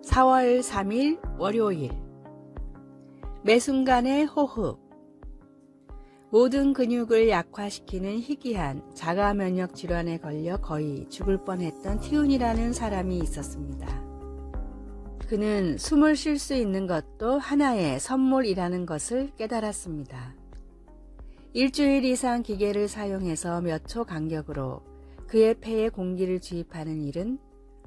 4월 3일 월요일. 매 순간의 호흡. 모든 근육을 약화시키는 희귀한 자가 면역 질환에 걸려 거의 죽을 뻔했던 티운이라는 사람이 있었습니다. 그는 숨을 쉴 수 있는 것도 하나의 선물이라는 것을 깨달았습니다. 일주일 이상 기계를 사용해서 몇 초 간격으로 그의 폐에 공기를 주입하는 일은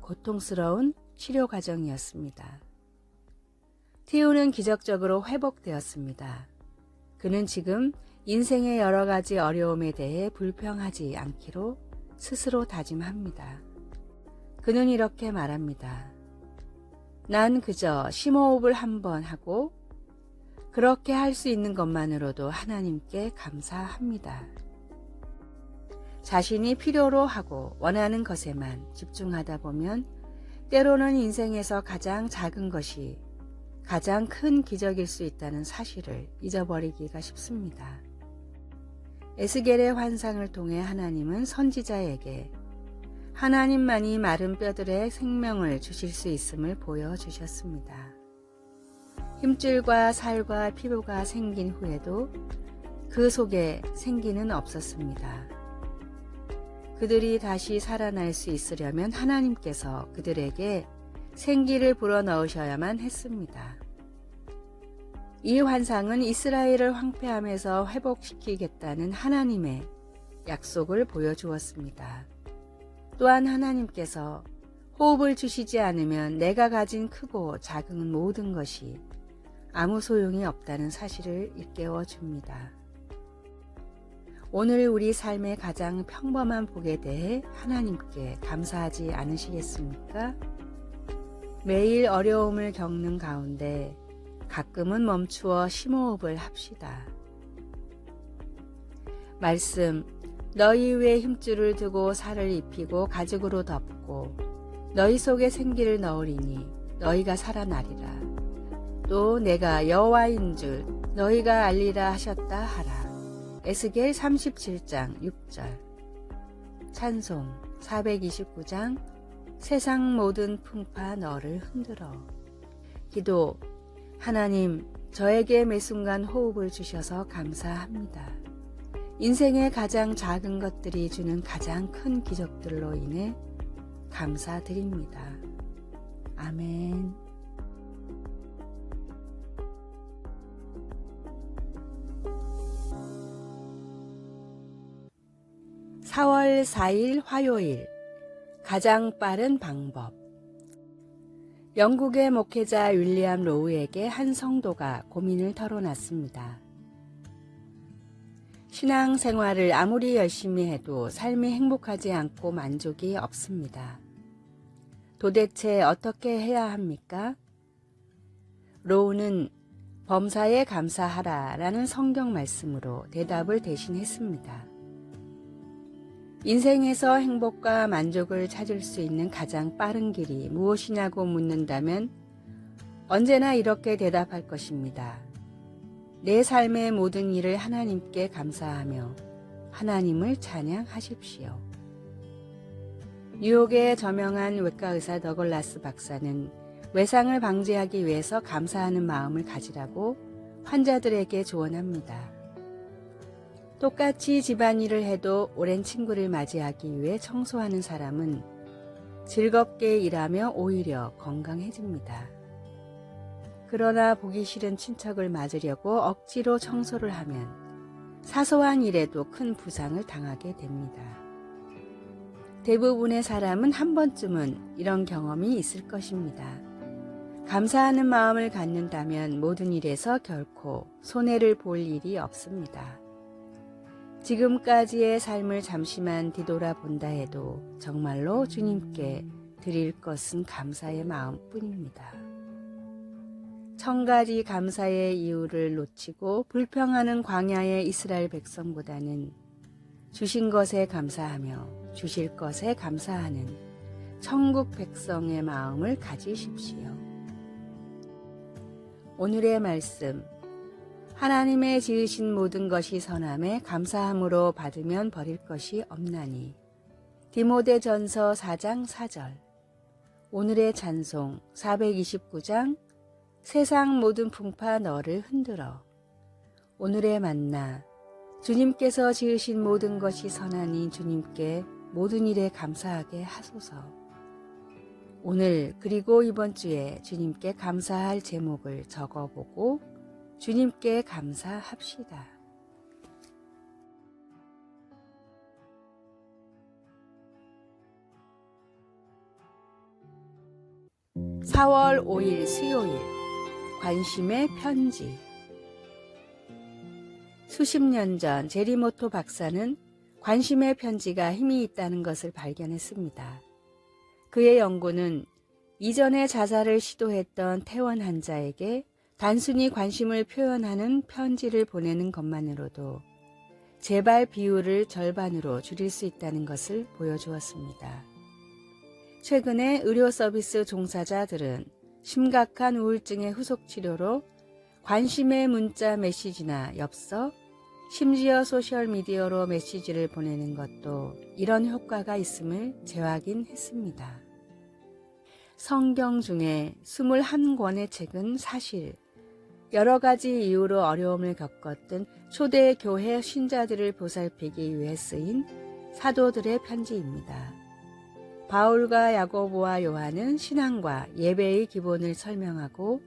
고통스러운 치료 과정이었습니다. 티우는 기적적으로 회복되었습니다. 그는 지금 인생의 여러 가지 어려움에 대해 불평하지 않기로 스스로 다짐합니다. 그는 이렇게 말합니다. 난 그저 심호흡을 한번 하고 그렇게 할 수 있는 것만으로도 하나님께 감사합니다. 자신이 필요로 하고 원하는 것에만 집중하다 보면 때로는 인생에서 가장 작은 것이 가장 큰 기적일 수 있다는 사실을 잊어버리기가 쉽습니다. 에스겔의 환상을 통해 하나님은 선지자에게 하나님만이 마른 뼈들의 생명을 주실 수 있음을 보여주셨습니다. 힘줄과 살과 피부가 생긴 후에도 그 속에 생기는 없었습니다. 그들이 다시 살아날 수 있으려면 하나님께서 그들에게 생기를 불어넣으셔야만 했습니다. 이 환상은 이스라엘을 황폐함에서 회복시키겠다는 하나님의 약속을 보여주었습니다. 또한 하나님께서 호흡을 주시지 않으면 내가 가진 크고 작은 모든 것이 아무 소용이 없다는 사실을 일깨워 줍니다. 오늘 우리 삶의 가장 평범한 복에 대해 하나님께 감사하지 않으시겠습니까? 매일 어려움을 겪는 가운데 가끔은 멈추어 심호흡을 합시다. 말씀, 너희 위에 힘줄을 두고 살을 입히고 가죽으로 덮고 너희 속에 생기를 넣으리니 너희가 살아나리라. 또 내가 여호와인 줄 너희가 알리라 하셨다 하라. 에스겔 37장 6절. 찬송 429장 세상 모든 풍파 너를 흔들어. 기도. 하나님, 저에게 매 순간 호흡을 주셔서 감사합니다. 인생의 가장 작은 것들이 주는 가장 큰 기적들로 인해 감사드립니다. 아멘. 4월 4일 화요일. 가장 빠른 방법. 영국의 목회자 윌리엄 로우에게 한 성도가 고민을 털어놨습니다. 신앙생활을 아무리 열심히 해도 삶이 행복하지 않고 만족이 없습니다. 도대체 어떻게 해야 합니까? 로우는 범사에 감사하라 라는 성경 말씀으로 대답을 대신했습니다. 인생에서 행복과 만족을 찾을 수 있는 가장 빠른 길이 무엇이냐고 묻는다면 언제나 이렇게 대답할 것입니다. 내 삶의 모든 일을 하나님께 감사하며 하나님을 찬양하십시오. 뉴욕의 저명한 외과의사 더글라스 박사는 외상을 방지하기 위해서 감사하는 마음을 가지라고 환자들에게 조언합니다. 똑같이 집안일을 해도 오랜 친구를 맞이하기 위해 청소하는 사람은 즐겁게 일하며 오히려 건강해집니다. 그러나 보기 싫은 친척을 맞으려고 억지로 청소를 하면 사소한 일에도 큰 부상을 당하게 됩니다. 대부분의 사람은 한 번쯤은 이런 경험이 있을 것입니다. 감사하는 마음을 갖는다면 모든 일에서 결코 손해를 볼 일이 없습니다. 지금까지의 삶을 잠시만 뒤돌아본다 해도 정말로 주님께 드릴 것은 감사의 마음뿐입니다. 1000가지 감사의 이유를 놓치고 불평하는 광야의 이스라엘 백성보다는 주신 것에 감사하며 주실 것에 감사하는 천국 백성의 마음을 가지십시오. 오늘의 말씀. 하나님의 지으신 모든 것이 선함에 감사함으로 받으면 버릴 것이 없나니. 디모데전서 4장 4절. 오늘의 찬송 429장 세상 모든 풍파 너를 흔들어. 오늘의 만나 주님께서 지으신 모든 것이 선하니 주님께 모든 일에 감사하게 하소서. 오늘 그리고 이번 주에 주님께 감사할 제목을 적어보고 주님께 감사합시다. 4월 5일 수요일 관심의 편지. 수십 년 전 제리모토 박사는 관심의 편지가 힘이 있다는 것을 발견했습니다. 그의 연구는 이전에 자살을 시도했던 퇴원 환자에게 단순히 관심을 표현하는 편지를 보내는 것만으로도 재발 비율을 절반으로 줄일 수 있다는 것을 보여주었습니다. 최근에 의료 서비스 종사자들은 심각한 우울증의 후속 치료로 관심의 문자 메시지나 엽서, 심지어 소셜미디어로 메시지를 보내는 것도 이런 효과가 있음을 재확인했습니다. 성경 중에 21권의 책은 사실 여러 가지 이유로 어려움을 겪었던 초대 교회 신자들을 보살피기 위해 쓰인 사도들의 편지입니다. 바울과 야고보와 요한은 신앙과 예배의 기본을 설명하고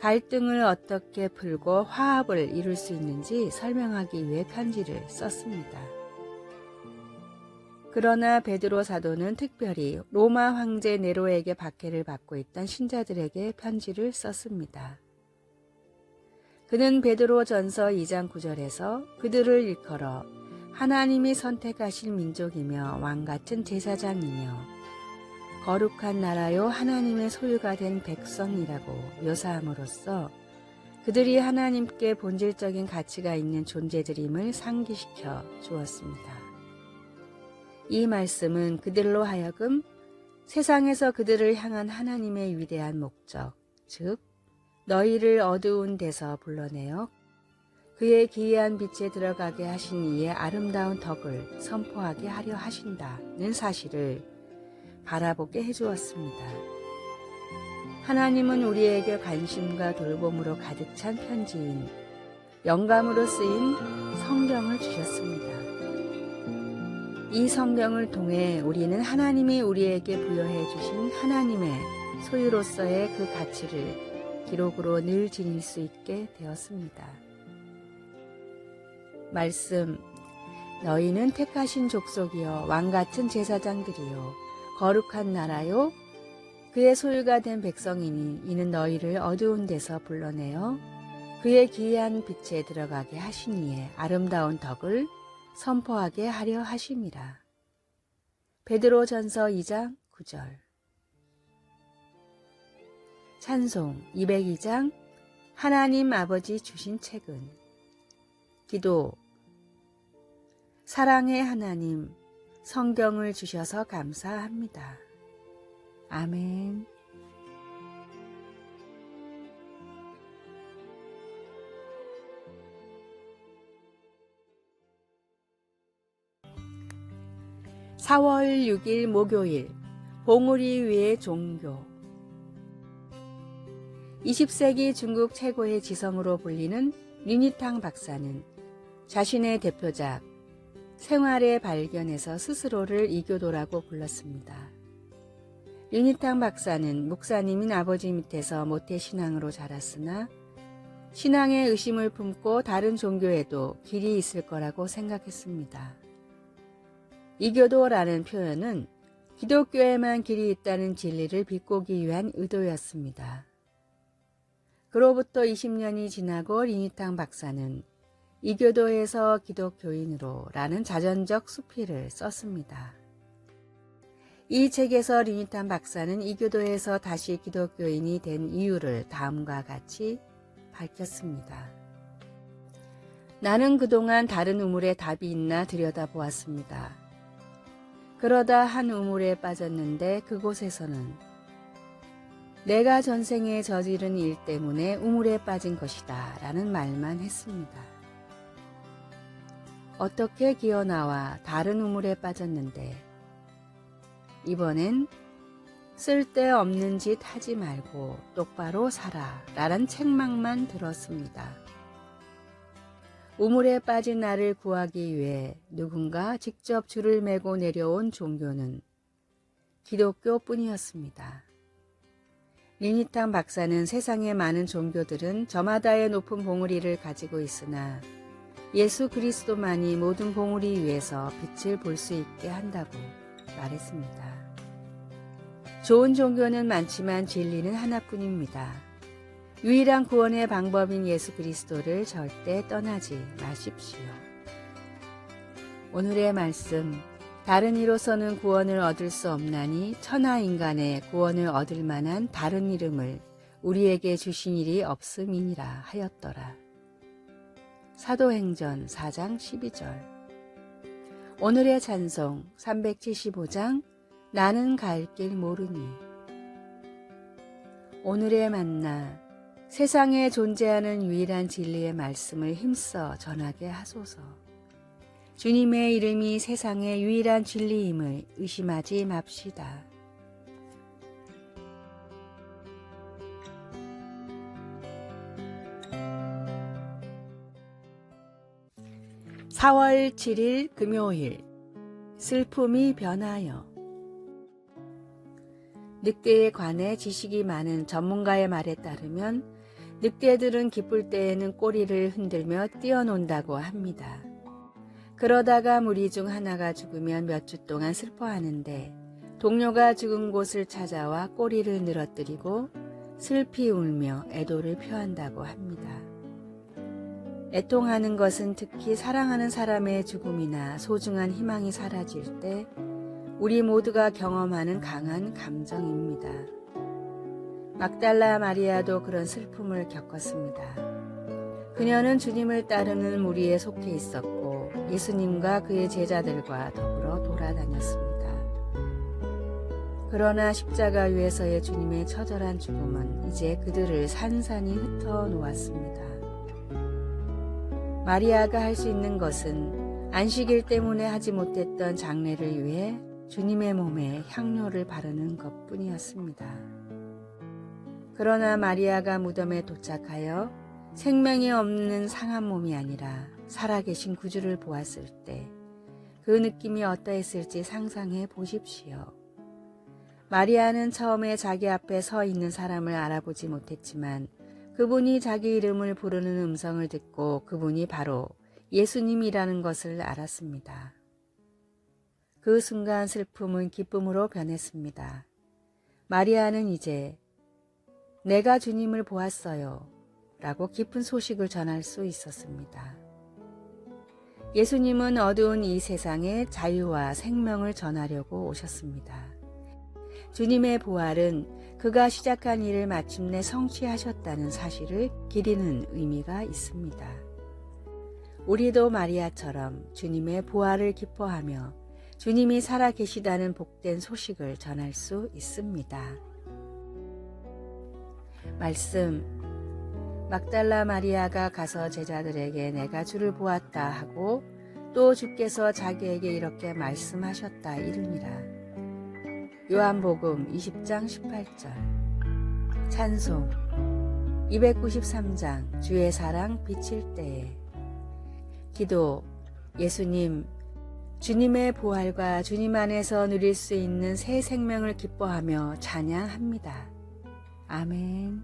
갈등을 어떻게 풀고 화합을 이룰 수 있는지 설명하기 위해 편지를 썼습니다. 그러나 베드로 사도는 특별히 로마 황제 네로에게 박해를 받고 있던 신자들에게 편지를 썼습니다. 그는 베드로전서 2장 9절에서 그들을 일컬어 하나님이 선택하신 민족이며 왕같은 제사장이며 거룩한 나라요 하나님의 소유가 된 백성이라고 묘사함으로써 그들이 하나님께 본질적인 가치가 있는 존재들임을 상기시켜 주었습니다. 이 말씀은 그들로 하여금 세상에서 그들을 향한 하나님의 위대한 목적, 즉 너희를 어두운 데서 불러내어 그의 기이한 빛에 들어가게 하신 이의 아름다운 덕을 선포하게 하려 하신다는 사실을 바라보게 해주었습니다. 하나님은 우리에게 관심과 돌봄으로 가득 찬 편지인 영감으로 쓰인 성경을 주셨습니다. 이 성경을 통해 우리는 하나님이 우리에게 부여해 주신 하나님의 소유로서의 그 가치를 기록으로 늘 지닐 수 있게 되었습니다. 말씀, 너희는 택하신 족속이요 왕같은 제사장들이요 거룩한 나라요 그의 소유가 된 백성이니 이는 너희를 어두운 데서 불러내어 그의 기이한 빛에 들어가게 하신 이의 아름다운 덕을 선포하게 하려 하심이라. 베드로전서 2장 9절. 찬송 202장 하나님 아버지 주신 책은. 기도. 사랑의 하나님, 성경을 주셔서 감사합니다. 아멘. (4월 6일) 목요일 봉우리 위의 종교. 20세기 중국 최고의 지성으로 불리는 류니탕 박사는 자신의 대표작 생활의 발견에서 스스로를 이교도라고 불렀습니다. 류니탕 박사는 목사님인 아버지 밑에서 모태신앙으로 자랐으나 신앙에 의심을 품고 다른 종교에도 길이 있을 거라고 생각했습니다. 이교도라는 표현은 기독교에만 길이 있다는 진리를 비꼬기 위한 의도였습니다. 그로부터 20년이 지나고 류니탕 박사는 이교도에서 기독교인으로 라는 자전적 수필을 썼습니다. 이 책에서 류니탕 박사는 이교도에서 다시 기독교인이 된 이유를 다음과 같이 밝혔습니다. 나는 그동안 다른 우물에 답이 있나 들여다보았습니다. 그러다 한 우물에 빠졌는데 그곳에서는 내가 전생에 저지른 일 때문에 우물에 빠진 것이다 라는 말만 했습니다. 어떻게 기어나와 다른 우물에 빠졌는데 이번엔 쓸데없는 짓 하지 말고 똑바로 살아 라는 책망만 들었습니다. 우물에 빠진 나를 구하기 위해 누군가 직접 줄을 메고 내려온 종교는 기독교뿐이었습니다. 리니탕 박사는 세상의 많은 종교들은 저마다의 높은 봉우리를 가지고 있으나 예수 그리스도만이 모든 봉우리 위에서 빛을 볼 수 있게 한다고 말했습니다. 좋은 종교는 많지만 진리는 하나뿐입니다. 유일한 구원의 방법인 예수 그리스도를 절대 떠나지 마십시오. 오늘의 말씀, 다른 이로서는 구원을 얻을 수 없나니 천하 인간의 구원을 얻을 만한 다른 이름을 우리에게 주신 일이 없음이니라 하였더라. 사도행전 4장 12절. 오늘의 찬송 375장 나는 갈 길 모르니. 오늘의 만나, 세상에 존재하는 유일한 진리의 말씀을 힘써 전하게 하소서. 주님의 이름이 세상의 유일한 진리임을 의심하지 맙시다. (4월 7일) 금요일. 슬픔이 변하여. 늑대에 관해 지식이 많은 전문가의 말에 따르면 늑대들은 기쁠 때에는 꼬리를 흔들며 뛰어논다고 합니다. 그러다가 무리 중 하나가 죽으면 몇 주 동안 슬퍼하는데 동료가 죽은 곳을 찾아와 꼬리를 늘어뜨리고 슬피 울며 애도를 표한다고 합니다. 애통하는 것은 특히 사랑하는 사람의 죽음이나 소중한 희망이 사라질 때 우리 모두가 경험하는 강한 감정입니다. 막달라 마리아도 그런 슬픔을 겪었습니다. 그녀는 주님을 따르는 무리에 속해 있었고 예수님과 그의 제자들과 더불어 돌아다녔습니다. 그러나 십자가 위에서의 주님의 처절한 죽음은 이제 그들을 산산이 흩어 놓았습니다. 마리아가 할 수 있는 것은 안식일 때문에 하지 못했던 장례를 위해 주님의 몸에 향료를 바르는 것뿐이었습니다. 그러나 마리아가 무덤에 도착하여 생명이 없는 상한 몸이 아니라 살아계신 구주를 보았을 때 그 느낌이 어떠했을지 상상해 보십시오. 마리아는 처음에 자기 앞에 서 있는 사람을 알아보지 못했지만 그분이 자기 이름을 부르는 음성을 듣고 그분이 바로 예수님이라는 것을 알았습니다. 그 순간 슬픔은 기쁨으로 변했습니다. 마리아는 이제 내가 주님을 보았어요 라고 기쁜 소식을 전할 수 있었습니다. 예수님은 어두운 이 세상에 자유와 생명을 전하려고 오셨습니다. 주님의 부활은 그가 시작한 일을 마침내 성취하셨다는 사실을 기리는 의미가 있습니다. 우리도 마리아처럼 주님의 부활을 기뻐하며 주님이 살아계시다는 복된 소식을 전할 수 있습니다. 말씀, 막달라 마리아가 가서 제자들에게 내가 주를 보았다 하고 또 주께서 자기에게 이렇게 말씀하셨다 이르니라. 요한복음 20장 18절. 찬송 293장 주의 사랑 비칠 때에. 기도, 예수님, 주님의 부활과 주님 안에서 누릴 수 있는 새 생명을 기뻐하며 찬양합니다. 아멘.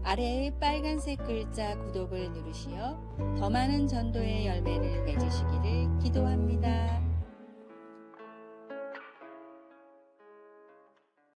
아래의 빨간색 글자 구독을 누르시어 더 많은 전도의 열매를 맺으시기를 기도합니다.